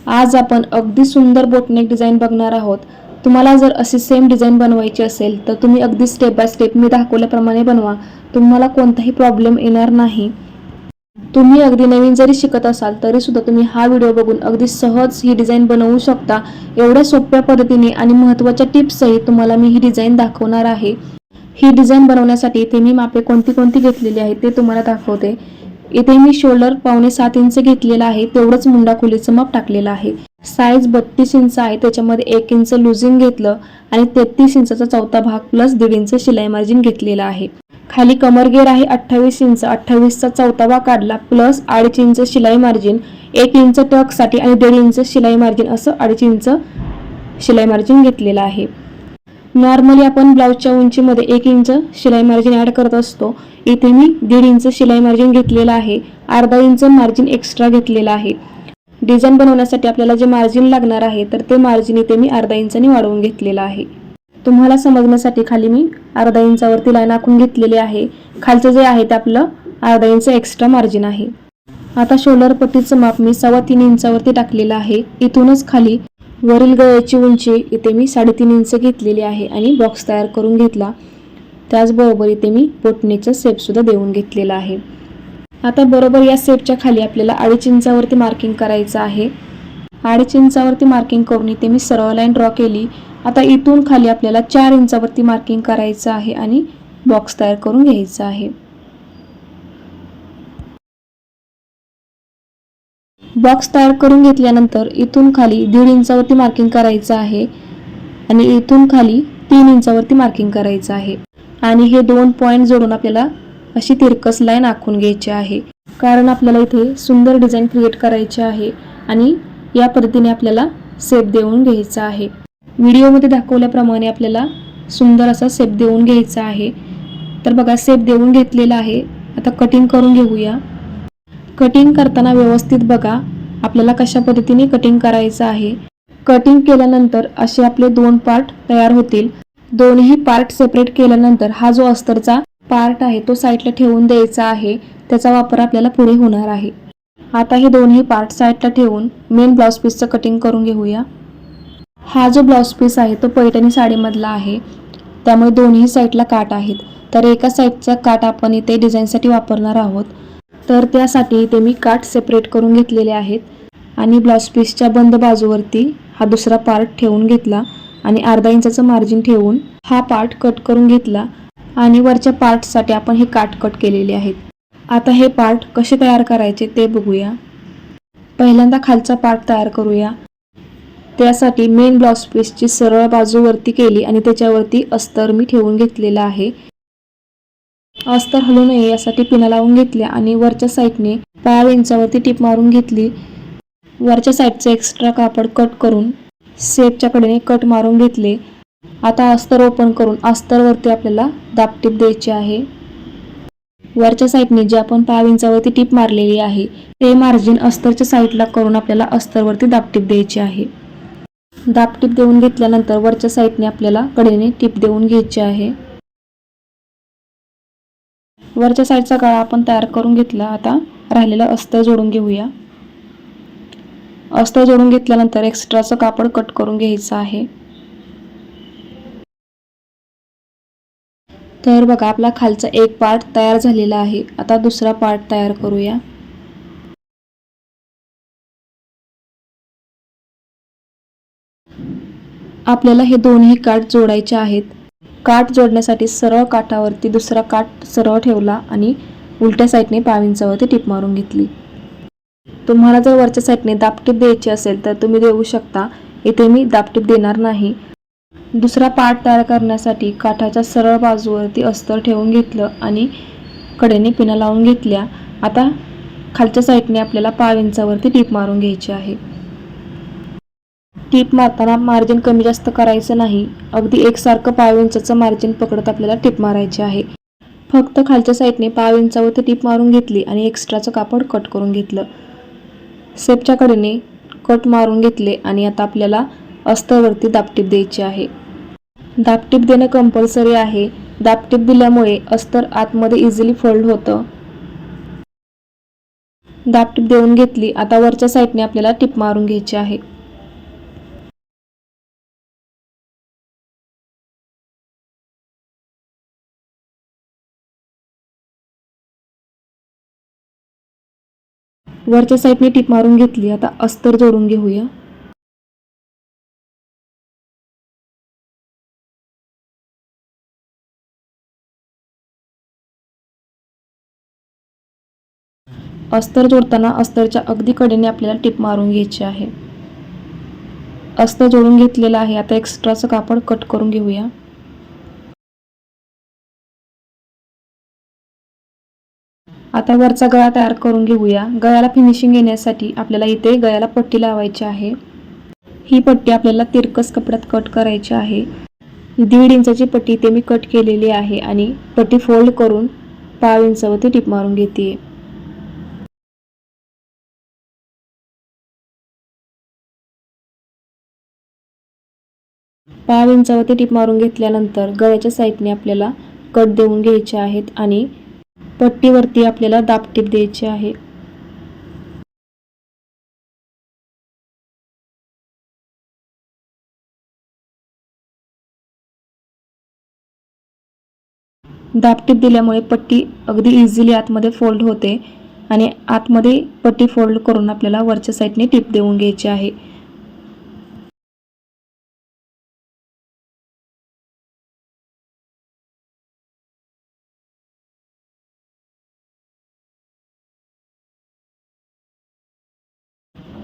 आज आपण अगदी सुंदर बोटनेक डिझाईन बघणार आहोत। तुम्हाला जर अशी सेम डिझाईन बनवायची असेल तर तुम्ही अगदी स्टेप बाय स्टेप मी दाखवल्याप्रमाणे बनवा, तुम्हाला कोणताही प्रॉब्लेम येणार नाही। तुम्ही अगदी नवीन जरी शिकत असाल तरी सुद्धा तुम्ही हा व्हिडिओ बघून अगदी सहज ही डिझाईन बनवू शकता। एवढ्या सोप्या पद्धतीने आणि महत्त्वाच्या टिप्स सहित तुम्हाला मी ही डिझाईन दाखवणार आहे। ही डिझाईन बनवण्यासाठी इथे मी मापे कोणती घेतलेली आहेत ते तुम्हाला दाखवते। इथे मी शोल्डर 5.7 इंच घेतलेला आहे, तेवढंच मुंडा खोलीचं माप टाकलेलं आहे। साईज 32 इंच आहे, त्याच्यामध्ये 1 इंच लूजिंग घेतलं आणि 33 इंचाचा चौथा भाग प्लस 1.5 इंच शिलाई मार्जिन घेतलेला आहे। खाली कमर घेर आहे 28 इंच, 28चा चौथा भाग काढला प्लस 2.5 इंच शिलाई मार्जिन, 1 इंच टक साठी आणि 1.5 इंच शिलाई मार्जिन असं 2.5 इंच शिलाई मार्जिन घेतलेलं आहे। नॉर्मली आपण ब्लाउजच्या उंचीमध्ये 1 इंच शिलाई मार्जिन ॲड करत असतो, इथे मी 1.5 इंच शिलाई मार्जिन घेतलेला आहे, अर्धा इंच मार्जिन एक्स्ट्रा घेतलेला आहे। डिझाईन बनवण्यासाठी आपल्याला जे मार्जिन लागणार आहे तर ते मार्जिन इथे मी अर्धा इंचाने वाढवून घेतलेलं आहे। तुम्हाला समजण्यासाठी खाली मी अर्धा इंचावरती लाईन आखून घेतलेली आहे। खालचं जे आहे ते आपलं अर्धा इंच एक्स्ट्रा मार्जिन आहे। आता शोल्डर पट्टीचं माप मी 3.25 इंचावरती टाकलेलं आहे। इथूनच खाली वरील गळ्याची उंची इथे मी 3.5 इंच घेतलेली आहे आणि बॉक्स तयार करून घेतला। त्याचबरोबर इथे मी बोटनेकचा शेप सुद्धा देऊन घेतलेला आहे। आता बरोबर या शेपच्या खाली आपल्याला 2.5 इंचावरती मार्किंग करायचं आहे। 2.5 इंचावरती मार्किंग करून इथे मी सरळ लाईन ड्रॉ केली। आता इथून खाली आपल्याला 4 इंचावरती मार्किंग करायचं आहे आणि बॉक्स तयार करून घ्यायचा आहे। बॉक्स तयार करून घेतल्यानंतर इथून खाली 1.5 इंचावरती मार्किंग करायचं आहे आणि इथून खाली 3 इंचावरती मार्किंग करायचं आहे आणि हे दोन पॉइंट जोडून आपल्याला अशी तिरकस लाईन आखून घ्यायची आहे, कारण आपल्याला इथे सुंदर डिझाईन क्रिएट करायची आहे आणि या पद्धतीने आपल्याला शेप देऊन घ्यायचा आहे। व्हिडिओमध्ये दाखवल्याप्रमाणे आपल्याला सुंदर असा शेप देऊन घ्यायचा आहे। तर बघा शेप देऊन घेतलेला आहे। आता कटिंग करून घेऊया। कटिंग करताना व्यवस्थित बघा आपल्याला कशा पद्धतीने कटिंग करायचं आहे। कटिंग केल्यानंतर असे आपले दोन पार्ट तयार होतील। दोन्ही पार्ट सेपरेट केल्यानंतर हा जो अस्तरचा पार्ट आहे तो साईडला ठेवून द्यायचा आहे, त्याचा वापर आपल्याला पुढे होणार आहे। आता हे दोन्ही पार्ट साईडला ठेवून मेन ब्लाउज पीसचं कटिंग करून घेऊया। हा जो ब्लाउज पीस आहे तो पैठणी साडीमधला आहे, त्यामुळे दोन्ही साईडला काट आहेत। तर एका साईडचा काट आपण इथे डिझाईनसाठी वापरणार आहोत, तर त्यासाठी इथे मी काट सेपरेट करून घेतलेले आहेत आणि ब्लाउज पीसच्या बंद बाजूवरती हा दुसरा पार्ट ठेवून घेतला आणि अर्धा इंचाचं मार्जिन ठेवून हा पार्ट कट करून घेतला आणि वरच्या पार्टसाठी आपण हे काट कट केलेले आहेत। आता हे पार्ट कसे तयार करायचे ते बघूया। पहिल्यांदा खालचा पार्ट तयार करूया। त्यासाठी मेन ब्लाउज पीसची सरळ बाजू वरती केली आणि त्याच्यावरती अस्तर मी ठेवून घेतलेला आहे। अस्तर हलू नये यासाठी पिना लावून घेतल्या आणि वरच्या साईडने 5 इंचावरती टिप मारून घेतली। वरच्या साईडचे एक्स्ट्रा कापड कट करून शेपच्या कडेने कट मारून घेतले। आता अस्तर ओपन करून अस्तरवरती आपल्याला दाबटीप द्यायची आहे। वरच्या साईडने जे आपण 5 इंचावरती टिप मारलेली आहे ते मार्जिन अस्तरच्या साईडला करून आपल्याला अस्तरवरती दाबटीप द्यायची आहे। दाबटीप देऊन घेतल्यानंतर वरच्या साईडने आपल्याला कडेने टिप देऊन घ्यायची आहे। वरच्या साईडचा गळा आपण तयार करून घेतला। आता राहिलेला अस्तर जोडून घेऊया। अस्तर जोडून घेतल्यानंतर एक्स्ट्राचं कापड कट करून घ्यायचं आहे। तर बघा आपला खालचा एक पार्ट तयार झालेला आहे। आता दुसरा पार्ट तयार करूया। आपल्याला हे दोन्ही काठ जोडायचे आहेत। काठ जोडण्यासाठी सरळ काठावरती दुसरा काठ सरळ ठेवला आणि उलट्या साईडने 5 इंचावरती टिप मारून घेतली। तुम्हाला जर वरच्या साईडने दाबटीप द्यायची असेल तर तुम्ही देऊ शकता, इथे मी दाबटीप देणार नाही। दुसरा पार्ट तयार करण्यासाठी काठाच्या सरळ बाजूवरती अस्तर ठेवून घेतलं आणि कडेने पिना लावून घेतल्या। आता खालच्या साईडने आपल्याला 5 इंचावरती टिप मारून घ्यायची आहे। टिप मारताना मार्जिन कमी जास्त करायचं नाही, अगदी एकसारखं 5 इंचाचं मार्जिन पकडत आपल्याला टिप मारायची आहे। फक्त खालच्या साईडने 5 इंचावरती टिप मारून घेतली आणि एक्स्ट्राचं कापड कट करून घेतलं। शेपच्या कडेने कट मारून घेतले आणि आता आपल्याला अस्तरवरती दाबटीप द्यायची आहे। दाबटीप देणं कंपल्सरी आहे। दाबटीप दिल्यामुळे अस्तर आतमध्ये इझिली फोल्ड होतं। दाब टीप देऊन घेतली. आता वरच्या साईडने आपल्याला टीप मारून घ्यायची आहे. वरच्या साईडने टीप मारून घेतली. आता अस्तर जोडून घेऊया. अस्तर जोडताना अस्तरच्या अगदी कडेने आपल्याला टीप मारून घ्यायची आहे. अस्तर जोडून घेतलेला आहे. आता एक्स्ट्राचं कापड कट करून घेऊया. आता वरचा गळा तयार करून घेऊया. गळ्याला फिनिशिंग येण्यासाठी आपल्याला इथे गळ्याला पट्टी लावायची आहे. ही पट्टी आपल्याला तिरकस कपड्यात कट करायची आहे. 1.5 इंचाची पट्टी इथे मी कट केलेली आहे आणि पट्टी फोल्ड करून 1/2 इंचावरती टीप मारून घेते. पाव इंचावरती टीप मारून घेतल्यानंतर गळ्याच्या साईडने आपल्याला कट देऊन घ्यायचे आहेत आणि पट्टीवरती आपल्याला दाब टीप द्यायची आहे. दाब टीप दिल्यामुळे पट्टी अगदी इझिली आतमध्ये फोल्ड होते आणि आतमध्ये पट्टी फोल्ड करून आपल्याला वरच्या साईडने टीप देऊन घ्यायची आहे.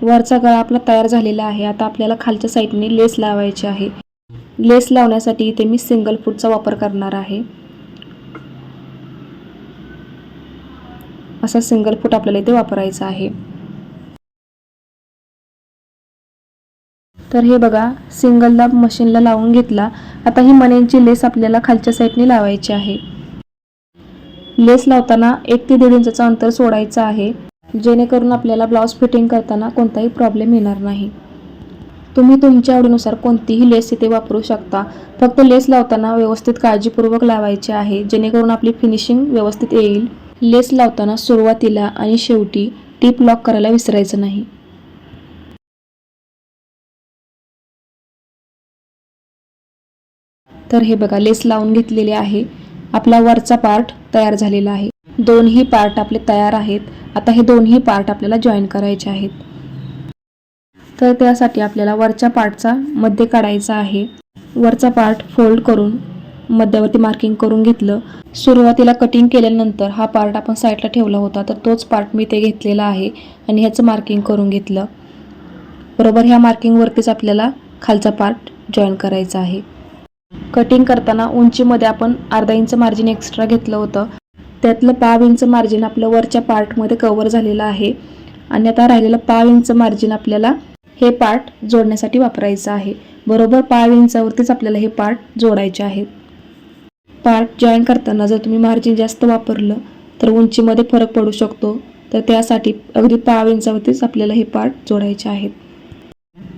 वरचा गळा आपला तयार झालेला आहे. आता आपल्याला खालच्या साईडने लेस लावायची आहे. लेस लावण्यासाठी इथे मी सिंगल फूटचा वापर करणार आहे. असा सिंगल फूट आपल्याला इथे वापरायचा आहे. तर हे बघा, सिंगल दाब मशीनला लावून घेतला. आता ही मण्यांची लेस आपल्याला खालच्या साईडने लावायची आहे. लेस लावताना 1 ते 1.5 इंचाचा अंतर सोडायचं आहे, जेणेकरून आपल्याला ब्लाउज फिटिंग करताना कोणताही प्रॉब्लेम येणार नाही. तुम्ही तुमच्या आवडीनुसार कोणतीही लेस इथे वापरू शकता. फक्त लेस लावताना व्यवस्थित काळजीपूर्वक लावायची आहे, जेणेकरून आपली फिनिशिंग व्यवस्थित येईल. लेस लावताना सुरुवातीला आणि शेवटी टीप लॉक करायला विसरायचं नाही. तर हे बघा, लेस लावून घेतलेले आहे. आपला वरचा पार्ट तयार झालेला आहे. दोन्ही पार्ट आपले तयार आहेत. आता हे दोन्ही पार्ट आपल्याला जॉईन करायचे आहेत. तर त्यासाठी आपल्याला वरच्या पार्टचा मध्य काढायचा आहे. वरचा पार्ट फोल्ड करून मध्यावरती मार्किंग करून घेतलं. सुरुवातीला कटिंग केल्यानंतर हा पार्ट आपण साईडला ठेवला होता, तर तोच पार्ट मी इथे घेतलेला आहे आणि ह्याचं मार्किंग करून घेतलं. बरोबर ह्या मार्किंगवरतीच आपल्याला खालचा पार्ट जॉईन करायचा आहे. कटिंग करताना उंचीमध्ये आपण अर्धा इंच मार्जिन एक्स्ट्रा घेतलं होतं. त्यातलं 1/2 इंच मार्जिन आपलं वरच्या पार्टमध्ये कव्हर झालेलं आहे आणि आता राहिलेलं 1/2 इंच मार्जिन आपल्याला हे पार्ट जोडण्यासाठी वापरायचं आहे. बरोबर 1/2 इंचावरतीच आपल्याला हे पार्ट जोडायचे आहेत. पार्ट जॉईन करताना जर तुम्ही मार्जिन जास्त वापरलं तर उंचीमध्ये फरक पडू शकतो. तर त्यासाठी अगदी 1/2 इंचावरतीच आपल्याला हे पार्ट जोडायचे आहेत.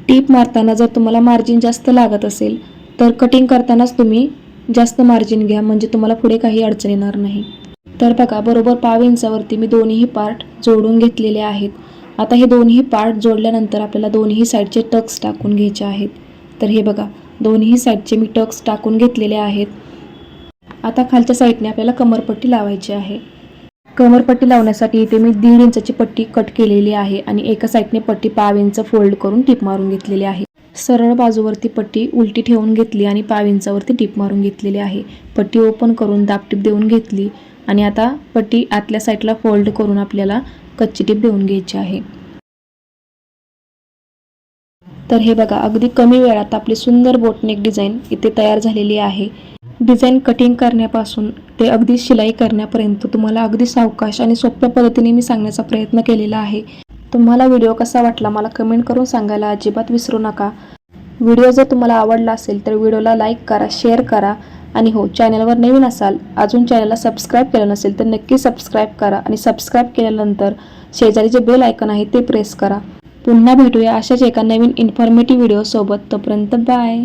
टीप मारताना जर तुम्हाला मार्जिन जास्त लागत असेल तर कटिंग करतानाच तुम्ही जास्त मार्जिन घ्या, म्हणजे तुम्हाला पुढे काही अडचण येणार नाही. तर बघा, बरोबर 1/2 इंचावरती मी दोन्ही पार्ट जोडून घेतलेले आहेत. आता हे दोन्ही पार्ट जोडल्यानंतर आपल्याला दोन्ही साईडचे टक्स टाकून घ्यायचे आहेत. तर हे बघा, दोन्ही साईडचे मी टक्स टाकून घेतलेले आहेत. आता खालच्या साईडने आपल्याला कमरपट्टी लावायची आहे. कमरपट्टी लावण्यासाठी इथे मी 1.5 इंचाची पट्टी कट केलेली आहे आणि एका साईडने पट्टी 1/2 इंच फोल्ड करून टीप मारून घेतलेली आहे. सरळ बाजूवरती पट्टी उलटी ठेवून घेतली आणि 1/2 इंचावरती टीप मारून घेतलेली आहे. पट्टी ओपन करून दाब टीप देऊन घेतली आणि आता पट्टी आतल्या साईडला फोल्ड करून आपल्याला कच्ची टीप देऊन घ्यायची आहे. तर हे बघा, अगदी कमी वेळात आपली सुंदर बोटनेक डिझाईन इथे तयार झालेली आहे. डिझाईन कटिंग करण्यापासून ते अगदी शिलाई करण्यापर्यंत तुम्हाला अगदी सावकाश आणि सोप्या पद्धतीने मी सांगण्याचा प्रयत्न केलेला आहे. तुम्हाला व्हिडिओ कसा वाटला मला कमेंट करून सांगायला अजिबात विसरू नका. व्हिडिओ जर तुम्हाला आवडला असेल तर व्हिडिओला लाईक करा, शेअर करा आणि हो, चॅनलवर नवीन असाल, अजून चॅनलला सबस्क्राईब केलं नसेल तर नक्की सबस्क्राईब करा आणि सबस्क्राईब केल्यानंतर शेजारी जे बेल आयकॉन आहे ते प्रेस करा. पुन्हा भेटूया अशाच एका नवीन इन्फॉर्मेटिव्ह व्हिडिओसोबत. तोपर्यंत बाय.